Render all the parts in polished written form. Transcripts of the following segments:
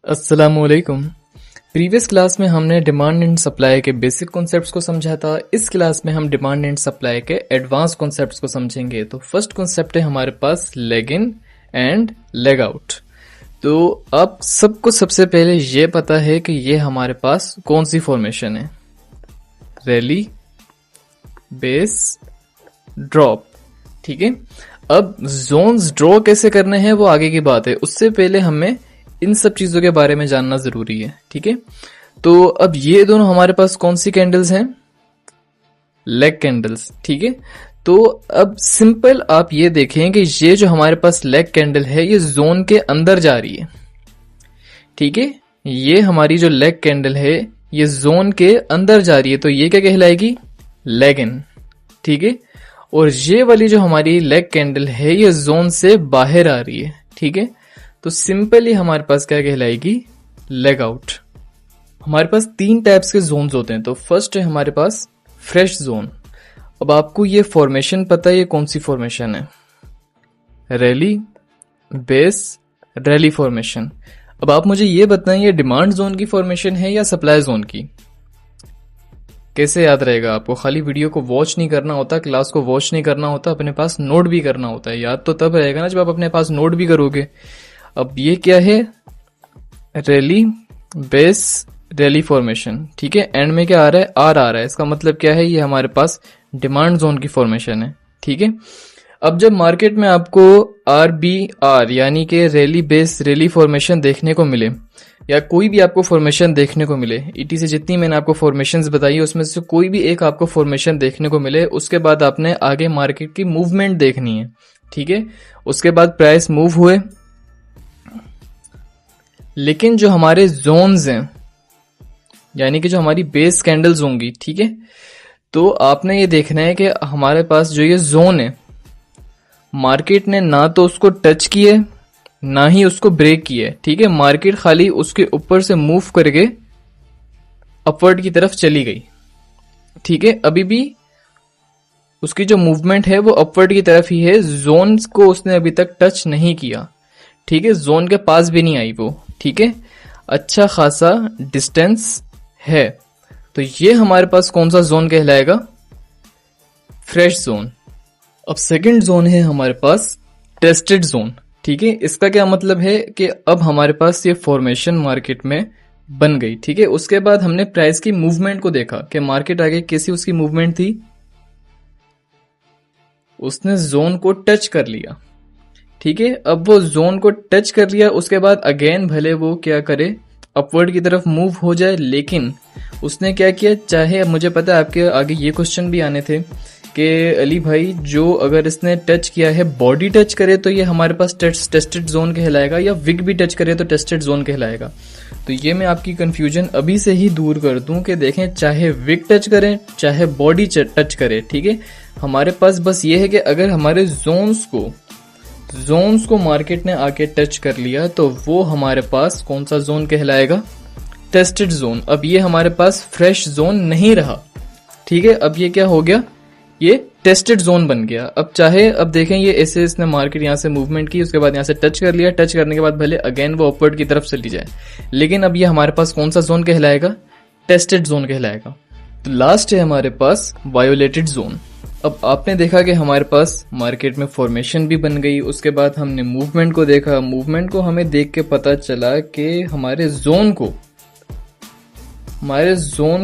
अस्सलामुअलैकुम। Previous class में हमने डिमांड एंड सप्लाई के बेसिक कॉन्सेप्ट्स को समझा था। इस क्लास में हम डिमांड एंड सप्लाई के एडवांस कॉन्सेप्ट्स को समझेंगे। तो फर्स्ट कॉन्सेप्ट है हमारे पास leg in and leg out. तो अब सबको सबसे पहले ये पता है कि ये हमारे पास कौन सी फॉर्मेशन है, रैली, बेस, ड्रॉप। ठीक है, अब जोन्स ड्रॉ कैसे करने हैं वो आगे की बात है, उससे पहले हमें इन सब चीजों के बारे में जानना जरूरी है। ठीक है, तो अब ये दोनों हमारे पास कौन सी कैंडल्स हैं, लेग कैंडल्स। ठीक है, तो अब सिंपल आप ये देखें कि ये जो हमारे पास लेग कैंडल है ये जोन के अंदर जा रही है। ठीक है, ये हमारी जो लेग कैंडल है ये जोन के अंदर जा रही है, तो ये क्या कहलाएगी, लेग इन। ठीक है, और ये वाली जो हमारी लेग कैंडल है ये जोन से बाहर आ रही है। ठीक है, तो सिंपली हमारे पास क्या कहलाएगी, लेग आउट। हमारे पास तीन टाइप्स के जोन्स होते हैं। तो फर्स्ट है हमारे पास फ्रेश जोन। अब आपको ये फॉर्मेशन पता है, ये कौन सी फॉर्मेशन है, रैली, बेस, रैली फॉर्मेशन। अब आप मुझे ये बताएं ये डिमांड जोन की फॉर्मेशन है या सप्लाई जोन की। कैसे याद रहेगा आपको, खाली वीडियो को वॉच नहीं करना होता, क्लास को वॉच नहीं करना होता, अपने पास नोट भी करना होता है। याद तो तब रहेगा ना जब आप अपने पास नोट भी करोगे। अब ये क्या है, रैली, बेस, रैली फॉर्मेशन। ठीक है, एंड में क्या आ रहा है, आर आ रहा है। इसका मतलब क्या है, ये हमारे पास डिमांड जोन की फॉर्मेशन है। ठीक है, अब जब मार्केट में आपको RBR यानी कि रैली बेस रैली फॉर्मेशन देखने को मिले, या कोई भी आपको फॉर्मेशन देखने को मिले, ईटी से जितनी मैंने आपको फॉर्मेशंस बताई उसमें से कोई भी एक आपको फॉर्मेशन देखने को मिले, उसके बाद आपने आगे मार्केट की मूवमेंट देखनी है। ठीक है, उसके बाद प्राइस मूव हुए, लेकिन जो हमारे जोन्स हैं यानी कि जो हमारी बेस कैंडल्स होंगी, ठीक है, तो आपने ये देखना है कि हमारे पास जो ये जोन है मार्केट ने ना तो उसको टच किए ना ही उसको ब्रेक किया है। ठीक है, मार्केट खाली उसके ऊपर से मूव करके अपवर्ड की तरफ चली गई। ठीक है, अभी भी उसकी जो मूवमेंट है वो अपवर्ड की तरफ ही है, जोन को उसने अभी तक टच नहीं किया। ठीक है, जोन के पास भी नहीं आई वो। ठीक है, अच्छा खासा डिस्टेंस है, तो ये हमारे पास कौन सा जोन कहलाएगा, फ्रेश जोन। अब सेकंड जोन है हमारे पास टेस्टेड जोन। ठीक है, इसका क्या मतलब है कि अब हमारे पास ये फॉर्मेशन मार्केट में बन गई। ठीक है, उसके बाद हमने प्राइस की मूवमेंट को देखा कि मार्केट आगे कैसी उसकी मूवमेंट थी, उसने जोन को टच कर लिया। ठीक है, अब वो जोन को टच कर लिया, उसके बाद अगेन भले वो क्या करे, अपवर्ड की तरफ मूव हो जाए, लेकिन उसने क्या किया, चाहे मुझे पता है आपके आगे ये क्वेश्चन भी आने थे कि अली भाई जो अगर इसने टच किया है, बॉडी टच करे तो ये हमारे पास टेस्टेड जोन कहलाएगा, या विग भी टच करे तो टेस्टेड जोन कहलाएगा। तो ये मैं आपकी कंफ्यूजन अभी से ही दूर कर दूं कि देखें, चाहे विग टच करें चाहे बॉडी टच करे, ठीक है, हमारे पास बस ये है कि अगर हमारे जोन्स को मार्केट ने आके टच कर लिया तो वो हमारे पास कौन सा जोन कहलाएगा, टेस्टेड जोन। अब ये हमारे पास फ्रेश जोन नहीं रहा। ठीक है, अब ये क्या हो गया, ये टेस्टेड जोन बन गया। अब चाहे अब देखें ये ऐसे इसने मार्केट यहां से मूवमेंट की, उसके बाद यहां से टच कर लिया, टच करने के बाद भले अगेन वो अपवर्ड की तरफ चली जाए, लेकिन अब ये हमारे पास कौन सा जोन कहलाएगा, टेस्टेड जोन कहलाएगा। तो लास्ट है हमारे पास वायोलेटेड जोन। अब आपने देखा कि हमारे पास मार्केट में फॉर्मेशन भी बन गई, उसके बाद हमने मूवमेंट को देखा, मूवमेंट को हमें देख के पता चला कि हमारे जोन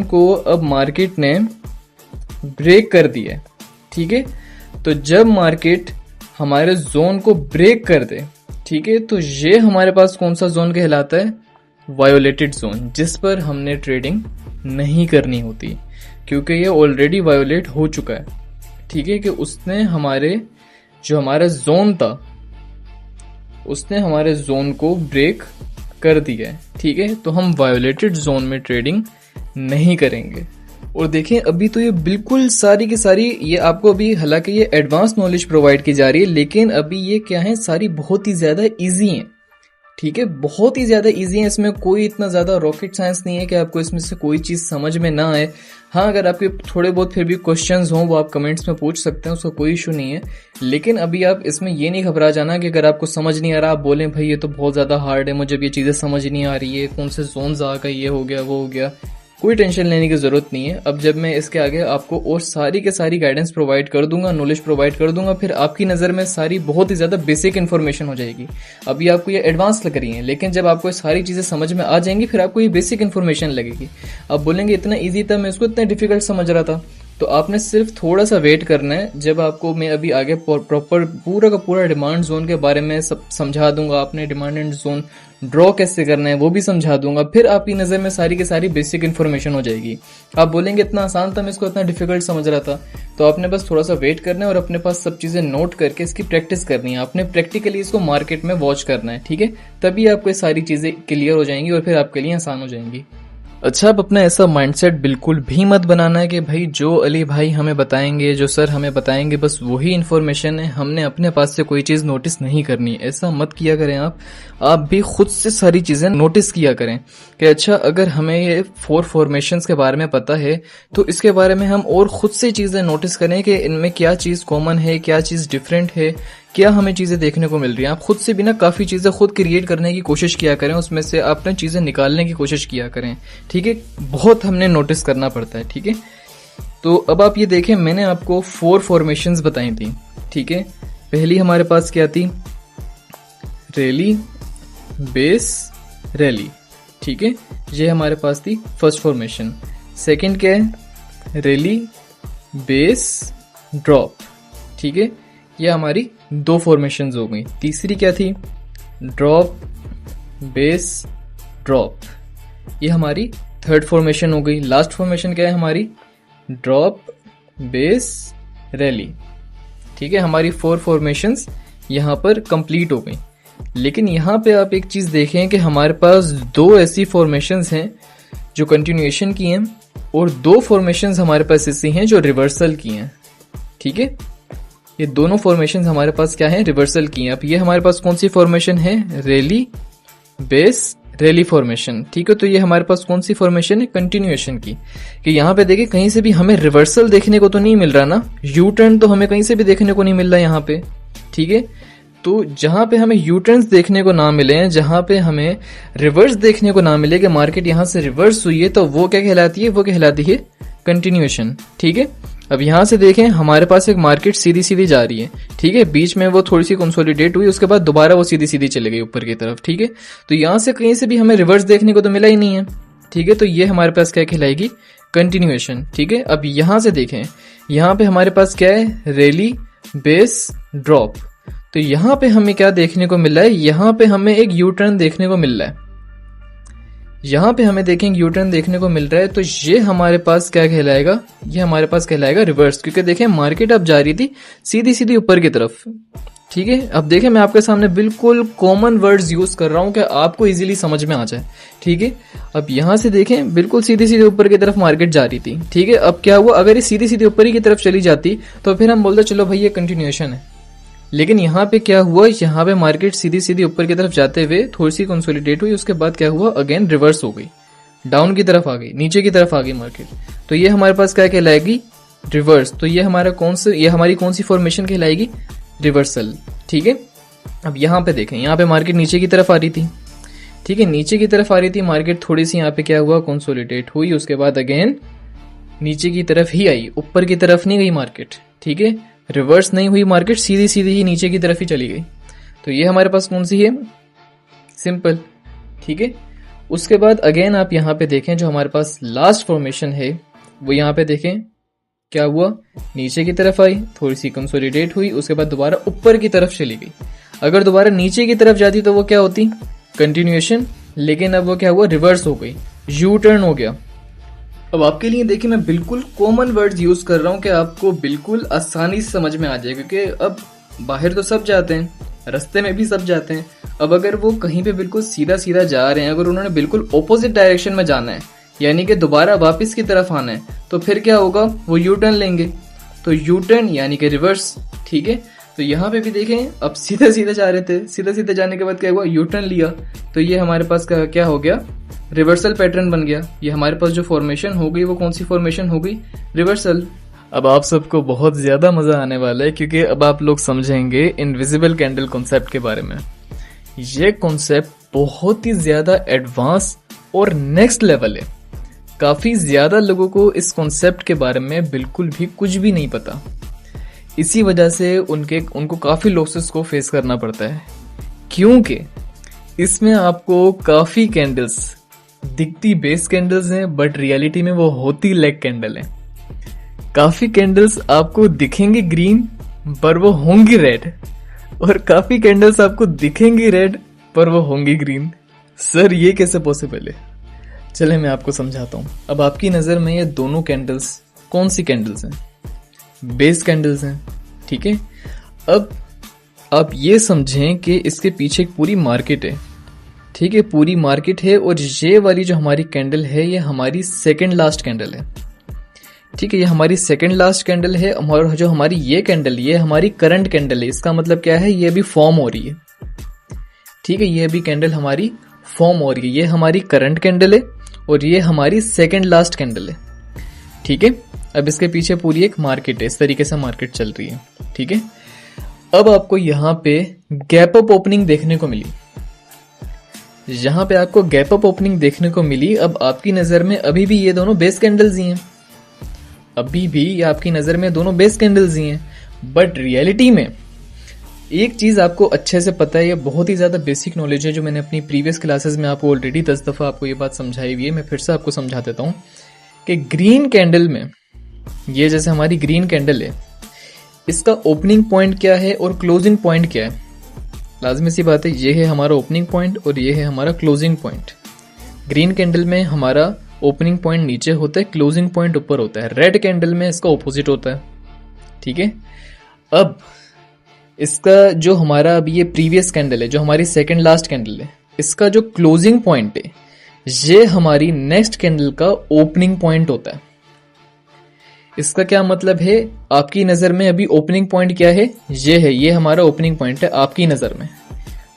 को अब मार्केट ने ब्रेक कर दिया। ठीक है, तो जब मार्केट हमारे जोन को ब्रेक कर दे, ठीक है, तो ये हमारे पास कौन सा जोन कहलाता है, वायोलेटेड जोन, जिस पर हमने ट्रेडिंग नहीं करनी होती क्योंकि ये ऑलरेडी वायोलेट हो चुका है। ठीक है, कि उसने हमारा जोन था उसने हमारे जोन को ब्रेक कर दिया है। ठीक है, तो हम वायोलेटेड जोन में ट्रेडिंग नहीं करेंगे। और देखें अभी तो ये बिल्कुल सारी की सारी, ये आपको अभी हालांकि ये एडवांस नॉलेज प्रोवाइड की जा रही है, लेकिन अभी ये क्या है, सारी बहुत ही ज्यादा इजी हैं। ठीक है, बहुत ही ज़्यादा इजी है, इसमें कोई इतना ज़्यादा रॉकेट साइंस नहीं है कि आपको इसमें से कोई चीज़ समझ में ना आए। हाँ, अगर आपके थोड़े बहुत फिर भी क्वेश्चंस हों वो आप कमेंट्स में पूछ सकते हैं, उसका कोई इशू नहीं है। लेकिन अभी आप इसमें ये नहीं घबरा जाना कि अगर आपको समझ नहीं आ रहा आप बोलें भाई ये तो बहुत ज़्यादा हार्ड है, मुझे अब ये चीज़ें समझ नहीं आ रही है, कौन से जोन्स आ गए, ये हो गया वो हो गया। कोई टेंशन लेने की ज़रूरत नहीं है। अब जब मैं इसके आगे आपको और सारी के सारी गाइडेंस प्रोवाइड कर दूंगा, नॉलेज प्रोवाइड कर दूंगा, फिर आपकी नज़र में सारी बहुत ही ज़्यादा बेसिक इन्फॉर्मेशन हो जाएगी। अभी आपको ये एडवांस लग रही है, लेकिन जब आपको ये सारी चीज़ें समझ में आ जाएंगी फिर आपको ये बेसिक इन्फॉर्मेशन लगेगी। आप बोलेंगे इतना ईजी था, मैं इसको इतना डिफिकल्ट समझ रहा था। तो आपने सिर्फ थोड़ा सा वेट करना है, जब आपको मैं अभी आगे प्रॉपर पूरा का पूरा डिमांड जोन के बारे में सब समझा दूंगा, आपने डिमांड एंड जोन ड्रॉ कैसे करना है वो भी समझा दूंगा, फिर आपकी नज़र में सारी की सारी बेसिक इन्फॉर्मेशन हो जाएगी। आप बोलेंगे इतना आसान था, मैं इसको इतना डिफिकल्ट समझ रहा था। तो आपने बस थोड़ा सा वेट करना है और अपने पास सब चीज़ें नोट करके इसकी प्रैक्टिस करनी है। आपने प्रैक्टिकली इसको मार्केट में वॉच करना है, ठीक है, तभी आपको ये सारी चीज़ें क्लियर हो जाएंगी और फिर आपके लिए आसान हो जाएंगी। अच्छा, अब अपना ऐसा माइंडसेट बिल्कुल भी मत बनाना है कि भाई जो अली भाई हमें बताएंगे, जो सर हमें बताएंगे बस वही इन्फॉर्मेशन है, हमने अपने पास से कोई चीज़ नोटिस नहीं करनी। ऐसा मत किया करें आप भी खुद से सारी चीज़ें नोटिस किया करें कि अच्छा अगर हमें ये 4 फॉर्मेशंस के बारे में पता है तो इसके बारे में हम और खुद से चीज़ें नोटिस करें कि इनमें क्या चीज़ कॉमन है, क्या चीज़ डिफरेंट है, क्या हमें चीज़ें देखने को मिल रही हैं। आप खुद से भी ना काफ़ी चीज़ें खुद क्रिएट करने की कोशिश किया करें, उसमें से आपने चीज़ें निकालने की कोशिश किया करें, ठीक है। बहुत हमने नोटिस करना पड़ता है, ठीक है। तो अब आप ये देखें, मैंने आपको 4 फॉर्मेशंस बताई थी, ठीक है। पहली हमारे पास क्या थी, रैली, बेस, रैली, ठीक है, ये हमारे पास थी फर्स्ट फॉर्मेशन। सेकंड क्या है, रैली, बेस, ड्रॉप, ठीक है, ये हमारी 2 फॉर्मेशंस हो गई। तीसरी क्या थी, ड्रॉप, बेस, ड्रॉप, ये हमारी 3rd फॉर्मेशन हो गई। लास्ट फॉर्मेशन क्या है हमारी, ड्रॉप, बेस, रैली, ठीक है। हमारी 4 फॉर्मेशंस यहाँ पर कंप्लीट हो गई। लेकिन यहाँ पे आप एक चीज़ देखें कि हमारे पास 2 ऐसी फॉर्मेशंस हैं जो कंटिन्यूएशन की हैं और 2 फॉर्मेशंस हमारे पास ऐसी हैं जो रिवर्सल की हैं, ठीक है। ये दोनों फॉर्मेशंस हमारे पास क्या है, रिवर्सल की हैं। अब ये हमारे पास कौन सी फॉर्मेशन है, रैली, बेस, रैली फॉर्मेशन, ठीक है। तो ये हमारे पास कौन सी फॉर्मेशन है, कंटिन्यूएशन की। कि यहाँ पे देखिए कहीं से भी हमें रिवर्सल देखने को तो नहीं मिल रहा ना, यू टर्न तो हमें कहीं से भी देखने को नहीं मिल रहा यहाँ पे, ठीक है। तो जहां पे हमें यू टर्न्स देखने को ना मिले, जहां पे हमें रिवर्स देखने को ना मिले कि मार्केट यहां से रिवर्स हुई है, तो वो क्या कहलाती है, वो कहलाती है कंटिन्यूएशन, ठीक है। अब यहां से देखें हमारे पास एक मार्केट सीधी सीधी जा रही है, ठीक है, बीच में वो थोड़ी सी कंसोलिडेट हुई, उसके बाद दोबारा वो सीधी सीधी चले गई ऊपर की तरफ, ठीक है। तो यहां से कहीं से भी हमें रिवर्स देखने को तो मिला ही नहीं है, ठीक है। तो ये हमारे पास क्या कहलाएगी, कंटिन्यूएशन, ठीक है। अब यहां से देखें, यहां पे हमारे पास क्या है, रैली, बेस, ड्रॉप। तो यहां पे हमें क्या देखने को मिल रहा है, यहां पे हमें एक यू टर्न देखने को मिल रहा है। यहां पे हमें देखें यू टर्न देखने को मिल रहा है, तो ये हमारे पास क्या कहलाएगा, ये हमारे पास कहलाएगा रिवर्स। क्योंकि देखें मार्केट अब जा रही थी सीधी सीधी ऊपर की तरफ, ठीक है। अब देखें मैं आपके सामने बिल्कुल कॉमन वर्ड्स यूज कर रहा हूं कि आपको इजीली समझ में आ जाए, ठीक है। अब यहां से देखें बिल्कुल सीधी सीधी ऊपर की तरफ मार्केट जा रही थी, ठीक है। अब क्या हुआ, अगर ये सीधी सीधी ऊपर की तरफ चली जाती तो फिर हम बोलते चलो भाई ये कंटिन्यूएशन है। लेकिन यहाँ पे क्या हुआ, यहाँ पे मार्केट सीधी सीधी ऊपर की तरफ जाते हुए थोड़ी सी कंसोलिडेट हुई, उसके बाद क्या हुआ, अगेन रिवर्स हो गई, डाउन की तरफ आ गई, नीचे की तरफ आ गई मार्केट। तो ये हमारे पास क्या कहलाएगी, रिवर्स। तो ये हमारा ये हमारी कौन सी फॉर्मेशन कहलाएगी, रिवर्सल, ठीक है। अब यहाँ पे देखें, यहाँ पे मार्केट नीचे की तरफ आ रही थी, ठीक है, नीचे की तरफ आ रही थी मार्केट, थोड़ी सी यहाँ पे क्या हुआ, कंसोलिडेट हुई, उसके बाद अगेन नीचे की तरफ ही आई, ऊपर की तरफ नहीं गई मार्केट, ठीक है। रिवर्स नहीं हुई मार्केट, सीधी सीधी ही नीचे की तरफ ही चली गई। तो ये हमारे पास कौन सी है, सिंपल, ठीक है। उसके बाद अगेन आप यहाँ पे देखें, जो हमारे पास लास्ट फॉर्मेशन है वो यहाँ पे देखें क्या हुआ, नीचे की तरफ आई, थोड़ी सी कंसोलिडेट हुई, उसके बाद दोबारा ऊपर की तरफ चली गई। अगर दोबारा नीचे की तरफ जाती तो वो क्या होती, कंटिन्यूएशन। लेकिन अब वो क्या हुआ, रिवर्स हो गई, यू टर्न हो गया। अब आपके लिए देखिए मैं बिल्कुल कॉमन वर्ड्स यूज कर रहा हूँ कि आपको बिल्कुल आसानी से समझ में आ जाए, क्योंकि अब बाहर तो सब जाते हैं, रास्ते में भी सब जाते हैं। अब अगर वो कहीं पे बिल्कुल सीधा सीधा जा रहे हैं, अगर उन्होंने बिल्कुल ऑपोजिट डायरेक्शन में जाना है, यानी कि दोबारा वापस की तरफ आना है, तो फिर क्या होगा, वो यू टर्न लेंगे। तो यू टर्न यानी कि रिवर्स, ठीक है। तो यहाँ पे भी देखें, अब सीधे सीधे जा रहे थे, सीधे सीधे जाने के बाद क्या हुआ, यू टर्न लिया, तो ये हमारे पास क्या हो गया, रिवर्सल पैटर्न बन गया। ये हमारे पास जो फॉर्मेशन हो गई वो कौन सी फॉर्मेशन हो गई, रिवर्सल। अब आप सबको बहुत ज्यादा मजा आने वाला है क्योंकि अब आप लोग समझेंगे इनविजिबल कैंडल कॉन्सेप्ट के बारे में। ये कॉन्सेप्ट बहुत ही ज्यादा एडवांस और नेक्स्ट लेवल है। काफी ज्यादा लोगों को इस कॉन्सेप्ट के बारे में बिल्कुल भी कुछ भी नहीं पता। इसी वजह से उनको काफी लॉसेस को फेस करना पड़ता है, क्योंकि इसमें आपको काफी कैंडल्स दिखती बेस कैंडल्स हैं, बट रियलिटी में वो होती लेग कैंडल है। काफी कैंडल्स आपको दिखेंगी ग्रीन पर वो होंगी रेड, और काफी कैंडल्स आपको दिखेंगी रेड पर वो होंगी ग्रीन। सर ये कैसे पॉसिबल है? चले मैं आपको समझाता हूं। अब आपकी नजर में ये दोनों कैंडल्स कौन सी कैंडल्स हैं? बेस कैंडल्स हैं, ठीक है। अब आप ये समझें कि इसके पीछे एक पूरी मार्केट है, ठीक है, पूरी मार्केट है, और ये वाली जो हमारी कैंडल है ये हमारी सेकंड लास्ट कैंडल है, ठीक है, ये हमारी सेकंड लास्ट कैंडल है। और जो हमारी ये कैंडल, ये हमारी करंट कैंडल है। इसका मतलब क्या है, ये अभी फॉर्म हो रही है, ठीक है, ये अभी कैंडल हमारी फॉर्म हो रही है। ये हमारी करंट कैंडल है और ये हमारी सेकंड लास्ट कैंडल है, ठीक है। अब इसके पीछे पूरी एक मार्केट है, इस तरीके से मार्केट चल रही है, ठीक है। अब आपको यहाँ पे गैप अप ओपनिंग देखने को मिली, यहाँ पे आपको गैप अप ओपनिंग देखने को मिली। अब आपकी नजर में अभी भी ये दोनों बेस कैंडल्स ही हैं, अभी भी आपकी नजर में दोनों बेस कैंडल्स ही हैं, बट रियलिटी में एक चीज आपको अच्छे से पता है, ये बहुत ही ज्यादा बेसिक नॉलेज है जो मैंने अपनी प्रीवियस क्लासेस में आपको ऑलरेडी 10 दफा आपको ये बात समझाई हुई है। मैं फिर से आपको समझा देता हूं कि ग्रीन कैंडल में, ये जैसे हमारी ग्रीन कैंडल है, इसका ओपनिंग पॉइंट क्या है और क्लोजिंग पॉइंट क्या है। लाजमी सी बात है, ये है हमारा ओपनिंग पॉइंट और ये है हमारा क्लोजिंग पॉइंट। ग्रीन कैंडल में हमारा ओपनिंग पॉइंट नीचे होता है, क्लोजिंग पॉइंट ऊपर होता है। रेड कैंडल में इसका ऑपोजिट होता है, ठीक है। अब इसका जो हमारा अभी ये प्रीवियस कैंडल है, जो हमारी सेकंड लास्ट कैंडल है, इसका जो क्लोजिंग पॉइंट है ये हमारी नेक्स्ट कैंडल का ओपनिंग पॉइंट होता है। इसका क्या मतलब है, आपकी नजर में अभी ओपनिंग पॉइंट क्या है, ये है, ये हमारा ओपनिंग पॉइंट है आपकी नजर में,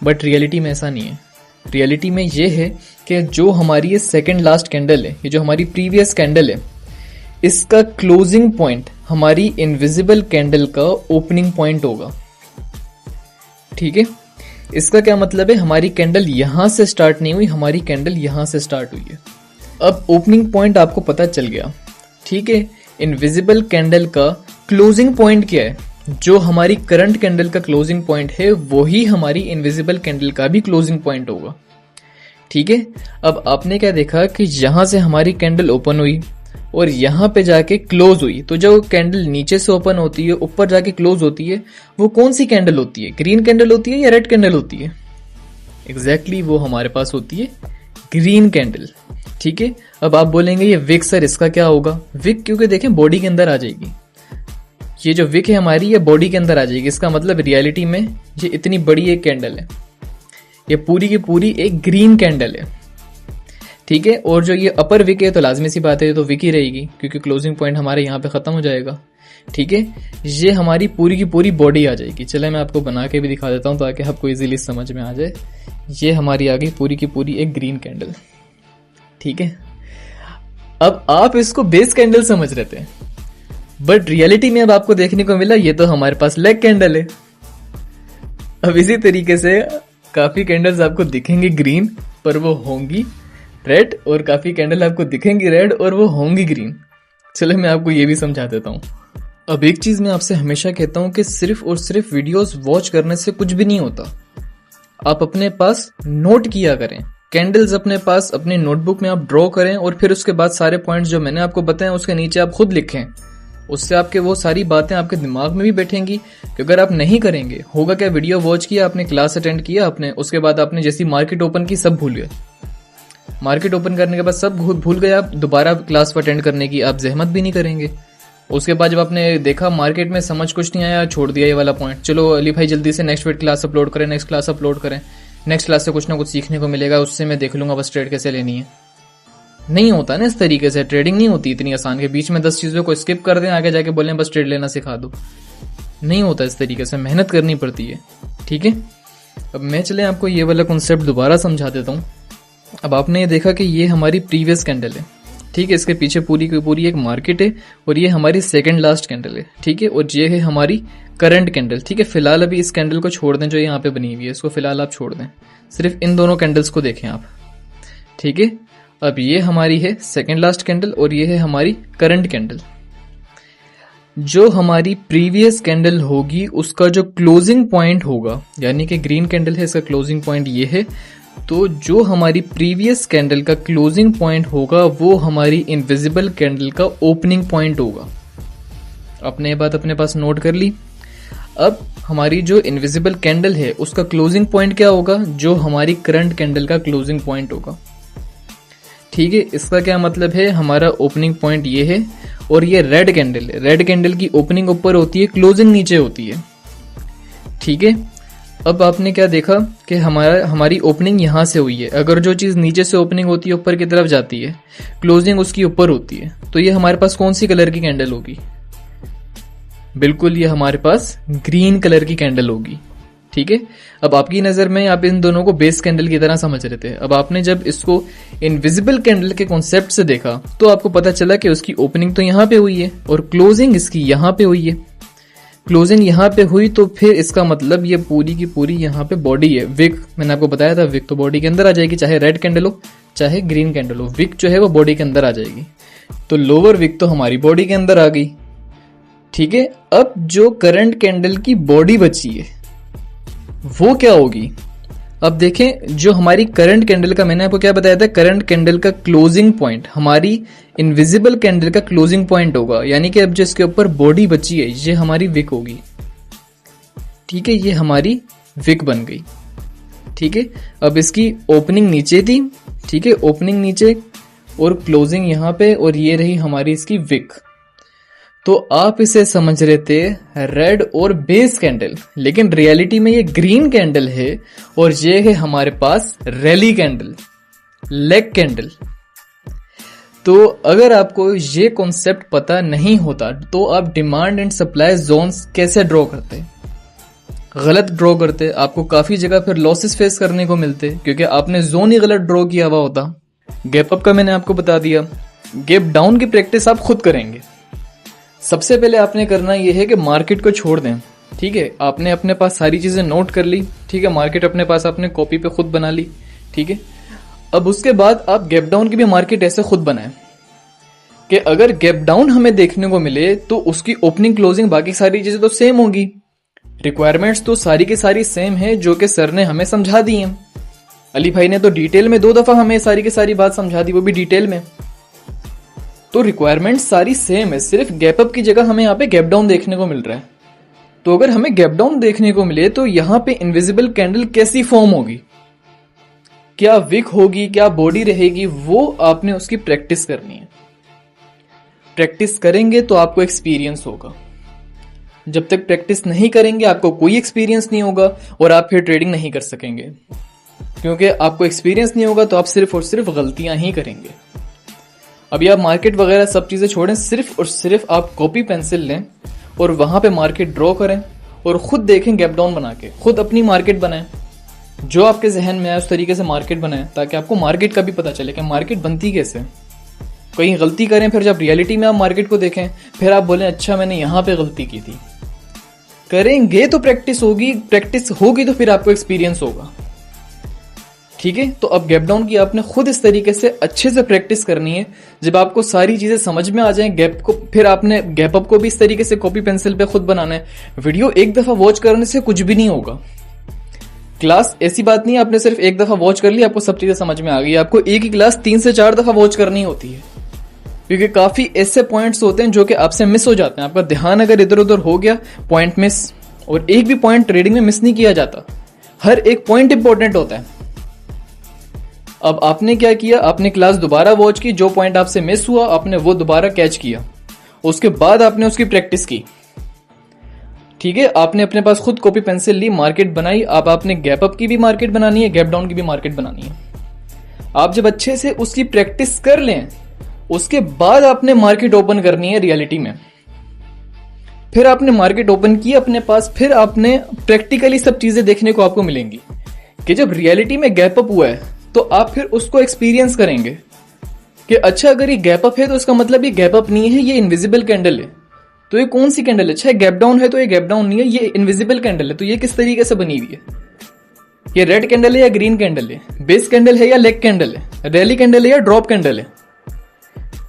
बट रियलिटी में ऐसा नहीं है। रियलिटी में ये है कि जो हमारी ये सेकंड लास्ट कैंडल है, ये जो हमारी प्रीवियस कैंडल है, इसका क्लोजिंग पॉइंट हमारी इनविजिबल कैंडल का ओपनिंग पॉइंट होगा, ठीक है। इसका क्या मतलब है, हमारी कैंडल यहां से स्टार्ट नहीं हुई, हमारी कैंडल यहां से स्टार्ट हुई है। अब ओपनिंग पॉइंट आपको पता चल गया, ठीक है। इनविजिबल कैंडल का क्लोजिंग पॉइंट क्या है, जो हमारी करंट कैंडल का क्लोजिंग पॉइंट है वही हमारी इनविजिबल कैंडल का भी क्लोजिंग पॉइंट होगा, ठीक है। अब आपने क्या देखा कि यहां से हमारी कैंडल ओपन हुई और यहां पे जाके क्लोज हुई, तो जो कैंडल नीचे से ओपन होती है ऊपर जाके क्लोज होती है, वो कौन सी कैंडल होती है, ग्रीन कैंडल होती है या रेड कैंडल होती है? एग्जैक्टली वो हमारे पास होती है ग्रीन कैंडल, ठीक है। अब आप बोलेंगे ये विक सर इसका क्या होगा? विक क्योंकि देखें बॉडी के अंदर आ जाएगी, ये जो विक है हमारी ये बॉडी के अंदर आ जाएगी। इसका मतलब रियलिटी में ये इतनी बड़ी एक कैंडल है, ये पूरी की पूरी एक ग्रीन कैंडल है, ठीक है। और जो ये अपर विक है तो लाजमी सी बात है तो विक ही रहेगी, क्योंकि क्लोजिंग पॉइंट हमारे यहाँ पे खत्म हो जाएगा, ठीक है। ये हमारी पूरी की पूरी बॉडी आ जाएगी। चले मैं आपको बना के भी दिखा देता हूँ ताकि आपको इजीली समझ में आ जाए। ये हमारी आ गई पूरी की पूरी एक ग्रीन कैंडल, ठीक है। अब आप इसको बेस कैंडल समझ रहे थे, बट रियलिटी में अब आपको देखने को मिला ये तो हमारे पास लेग कैंडल है। अब इसी तरीके से काफी कैंडल्स आपको दिखेंगी ग्रीन पर वो होंगी रेड, और काफी कैंडल आपको दिखेंगी रेड और वो होंगी ग्रीन। चलो मैं आपको ये भी समझा देता हूँ। अब एक चीज मैं आपसे हमेशा कहता हूँ कि सिर्फ और सिर्फ वीडियोस वॉच करने से कुछ भी नहीं होता। आप अपने पास नोट किया करें, कैंडल्स अपने पास अपने नोटबुक में आप ड्रॉ करें, और फिर उसके बाद सारे पॉइंट्स जो मैंने आपको बताए उसके नीचे आप खुद लिखें। उससे आपके वो सारी बातें आपके दिमाग में भी बैठेंगी। कि अगर आप नहीं करेंगे, होगा क्या, वीडियो वॉच किया आपने, क्लास अटेंड किया आपने, उसके बाद आपने जैसी मार्केट ओपन की सब भूल गए। मार्केट ओपन करने के बाद सब भूल गए, आप दोबारा क्लास अटेंड करने की आप जहमत भी नहीं करेंगे। उसके बाद जब आपने देखा मार्केट में समझ कुछ नहीं आया, छोड़ दिया ये वाला पॉइंट, चलो अली भाई जल्दी से नेक्स्ट क्लास अपलोड करें, नेक्स्ट क्लास अपलोड करें, नेक्स्ट क्लास से कुछ ना कुछ सीखने को मिलेगा, उससे मैं देख लूंगा बस ट्रेड कैसे लेनी है। नहीं होता ना इस तरीके से, ट्रेडिंग नहीं होती इतनी आसान के बीच में 10 चीजों को स्किप कर दें, आगे जाके बोलें बस ट्रेड लेना सिखा दो। नहीं होता इस तरीके से, मेहनत करनी पड़ती है। ठीक है, अब मैं चले आपको ये वाला कॉन्सेप्ट दोबारा समझा देता हूँ। अब आपने ये देखा कि ये हमारी प्रीवियस कैंडल है, ठीक है, इसके पीछे पूरी की पूरी एक मार्केट है और ये हमारी सेकंड लास्ट कैंडल है, ठीक है, और ये है हमारी करंट कैंडल। ठीक है, फिलहाल अभी इस कैंडल को छोड़ दें जो यहाँ पे बनी हुई है, इसको फिलहाल आप छोड़ दें, सिर्फ इन दोनों कैंडल्स को देखें आप। ठीक है, अब ये हमारी है सेकंड लास्ट कैंडल और ये है हमारी करंट कैंडल। जो हमारी प्रीवियस कैंडल होगी उसका जो क्लोजिंग पॉइंट होगा, यानी कि ग्रीन कैंडल है, इसका क्लोजिंग पॉइंट ये है, तो जो हमारी प्रीवियस कैंडल का क्लोजिंग पॉइंट होगा वो हमारी इनविजिबल कैंडल का ओपनिंग पॉइंट होगा। आपने ये बात अपने पास नोट कर ली। अब हमारी जो इनविजिबल कैंडल है उसका क्लोजिंग पॉइंट क्या होगा, जो हमारी करंट कैंडल का क्लोजिंग पॉइंट होगा। ठीक है, इसका क्या मतलब है, हमारा ओपनिंग पॉइंट ये है और ये रेड कैंडल है। रेड कैंडल की ओपनिंग ऊपर होती है, क्लोजिंग नीचे होती है। ठीक है, अब आपने क्या देखा कि हमारी ओपनिंग यहां से हुई है। अगर जो चीज नीचे से ओपनिंग होती है ऊपर की तरफ जाती है, क्लोजिंग उसकी ऊपर होती है, तो ये हमारे पास कौन सी कलर की कैंडल होगी, बिल्कुल ये हमारे पास ग्रीन कलर की कैंडल होगी। ठीक है, अब आपकी नजर में आप इन दोनों को बेस कैंडल की तरह समझ रहे थे। अब आपने जब इसको इनविजिबल कैंडल के कॉन्सेप्ट से देखा तो आपको पता चला कि उसकी ओपनिंग तो यहां पे हुई है और क्लोजिंग इसकी यहां पे हुई है। क्लोजिंग यहां पे हुई तो फिर इसका मतलब ये पूरी की पूरी यहां पे बॉडी है। विक मैंने आपको बताया था, विक तो बॉडी के अंदर आ जाएगी, चाहे रेड कैंडल हो चाहे ग्रीन कैंडल हो, विक जो है वो बॉडी के अंदर आ जाएगी। तो लोअर विक तो हमारी बॉडी के अंदर आ गई। ठीक है, अब जो करंट कैंडल की बॉडी बची है वो क्या होगी। अब देखें, जो हमारी करंट कैंडल का, मैंने आपको क्या बताया था, करंट कैंडल का क्लोजिंग पॉइंट हमारी इनविजिबल कैंडल का क्लोजिंग पॉइंट होगा, यानी कि अब जो इसके ऊपर बॉडी बची है ये हमारी विक होगी। ठीक है, ये हमारी विक बन गई। ठीक है, अब इसकी ओपनिंग नीचे थी, ठीक है, ओपनिंग नीचे और क्लोजिंग यहां पे, और ये रही हमारी इसकी विक। तो आप इसे समझ रहे थे रेड और बेस कैंडल, लेकिन रियलिटी में ये ग्रीन कैंडल है और ये है हमारे पास रैली कैंडल, लेग कैंडल। तो अगर आपको ये कॉन्सेप्ट पता नहीं होता तो आप डिमांड एंड सप्लाई जोन्स कैसे ड्रॉ करते, गलत ड्रॉ करते, आपको काफी जगह फिर लॉसेस फेस करने को मिलते क्योंकि आपने जोन ही गलत ड्रॉ किया हुआ होता। गैप अप का मैंने आपको बता दिया, गैप डाउन की प्रैक्टिस आप खुद करेंगे। सबसे पहले आपने करना यह है कि मार्केट को छोड़ दें। ठीक है, आपने अपने पास सारी चीजें नोट कर ली, ठीक है, मार्केट अपने पास आपने कॉपी पे खुद बना ली। ठीक है, अब उसके बाद आप गैप डाउन की भी मार्केट ऐसे खुद बनाएं कि अगर गैप डाउन हमें देखने को मिले तो उसकी ओपनिंग क्लोजिंग बाकी सारी चीजें तो सेम होगी, रिक्वायरमेंट्स तो सारी की सारी सेम है जो कि सर ने हमें समझा दी है। अली भाई ने तो डिटेल में 2 दफा हमें सारी की सारी बात समझा दी, वो भी डिटेल में। तो रिक्वायरमेंट सारी सेम है, सिर्फ गैप अप की जगह हमें यहाँ पे गैप डाउन देखने को मिल रहा है। तो अगर हमें गैप डाउन देखने को मिले तो यहाँ पे इनविजिबल कैंडल कैसी फॉर्म होगी, क्या विक होगी, क्या बॉडी रहेगी, वो आपने उसकी प्रैक्टिस करनी है। प्रैक्टिस करेंगे तो आपको एक्सपीरियंस होगा, जब तक प्रैक्टिस नहीं करेंगे आपको कोई एक्सपीरियंस नहीं होगा और आप फिर ट्रेडिंग नहीं कर सकेंगे, क्योंकि आपको एक्सपीरियंस नहीं होगा तो आप सिर्फ और सिर्फ गलतियां ही करेंगे। अभी आप मार्केट वगैरह सब चीजें छोड़ें, सिर्फ और सिर्फ आप कॉपी पेंसिल लें और वहां पे मार्केट ड्रॉ करें और खुद देखें गैप डाउन बना के, खुद अपनी मार्केट बनाएं, जो आपके जहन में आए उस तरीके से मार्केट बनाएं, ताकि आपको मार्केट का भी पता चले कि मार्केट बनती कैसे। कहीं गलती करें फिर जब रियलिटी में आप मार्केट को देखें फिर आप बोलें अच्छा मैंने यहां पे गलती की थी। करेंगे तो प्रैक्टिस होगी, प्रैक्टिस होगी तो फिर आपको एक्सपीरियंस होगा। ठीक है, तो अब गैप डाउन की आपने खुद इस तरीके से अच्छे से प्रैक्टिस करनी है। जब आपको सारी चीजें समझ में आ जाएं गैप को, फिर आपने गैप अप को भी इस तरीके से कॉपी पेंसिल पे खुद बनाना है। वीडियो एक दफा वॉच करने से कुछ भी नहीं होगा। क्लास ऐसी बात नहीं है आपने सिर्फ एक दफा वॉच कर ली आपको सब चीजें समझ में आ गई। आपको एक ही क्लास 3 से 4 दफा वॉच करनी होती है, क्योंकि काफी ऐसे पॉइंट्स होते हैं जो कि आपसे मिस हो जाते हैं। आपका ध्यान अगर इधर उधर हो गया, पॉइंट मिस। और एक भी पॉइंट ट्रेडिंग में मिस नहीं किया जाता, हर एक पॉइंट इंपॉर्टेंट होता है। अब आपने क्या किया, आपने क्लास दोबारा वॉच की, जो पॉइंट आपसे मिस हुआ आपने वो दोबारा कैच किया, उसके बाद आपने उसकी प्रैक्टिस की। ठीक है, आपने अपने पास खुद कॉपी पेंसिल ली, मार्केट बनाई। अब आपने गैप अप की भी मार्केट बनानी है, गैप डाउन की भी मार्केट बनानी है। आप जब अच्छे से उसकी प्रैक्टिस कर लें उसके बाद आपने मार्केट ओपन करनी है रियलिटी में। फिर आपने मार्केट ओपन की अपने पास, फिर आपने प्रैक्टिकली सब चीजें देखने को आपको मिलेंगी कि जब रियलिटी में गैप अप हुआ है तो आप फिर उसको एक्सपीरियंस करेंगे कि अच्छा अगर ये गैप अप है तो इसका मतलब ये गैप अप नहीं है, ये इनविजिबल कैंडल है। तो ये कौन सी कैंडल है? अच्छा गैप डाउन है तो ये गैप डाउन नहीं है, ये इनविजिबल कैंडल है। तो ये किस तरीके से बनी हुई है? ये रेड कैंडल है या ग्रीन कैंडल है? बेस कैंडल है या लेग कैंडल है? रैली कैंडल है या ड्रॉप कैंडल है?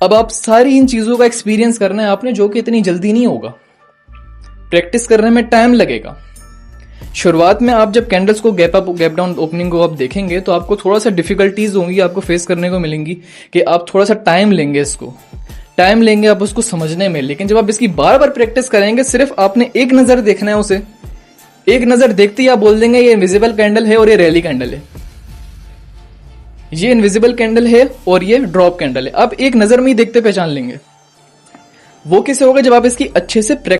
अब आप सारी इन चीजों का एक्सपीरियंस करना है आपने, जो कि इतनी जल्दी नहीं होगा, प्रैक्टिस करने में टाइम लगेगा। शुरुआत में आप जब कैंडल्स को gap up gap down opening को आप देखेंगे तो आपको थोड़ा सा डिफिकल्टीज होंगी, आपको फेस करने को मिलेंगी कि आप थोड़ा सा टाइम लेंगे, इसको टाइम लेंगे आप उसको समझने में। लेकिन जब आप इसकी बार बार प्रैक्टिस करेंगे, सिर्फ आपने एक नजर देखना है उसे, एक नजर देखते ही आप बोल देंगे ये इनविजिबल कैंडल है और ये रैली कैंडल है, ये इनविजिबल कैंडल है और ये ड्रॉप कैंडल है। आप एक नजर में ही देखते पहचान लेंगे। वो कैसे होगा? जब आप इसकी अच्छे से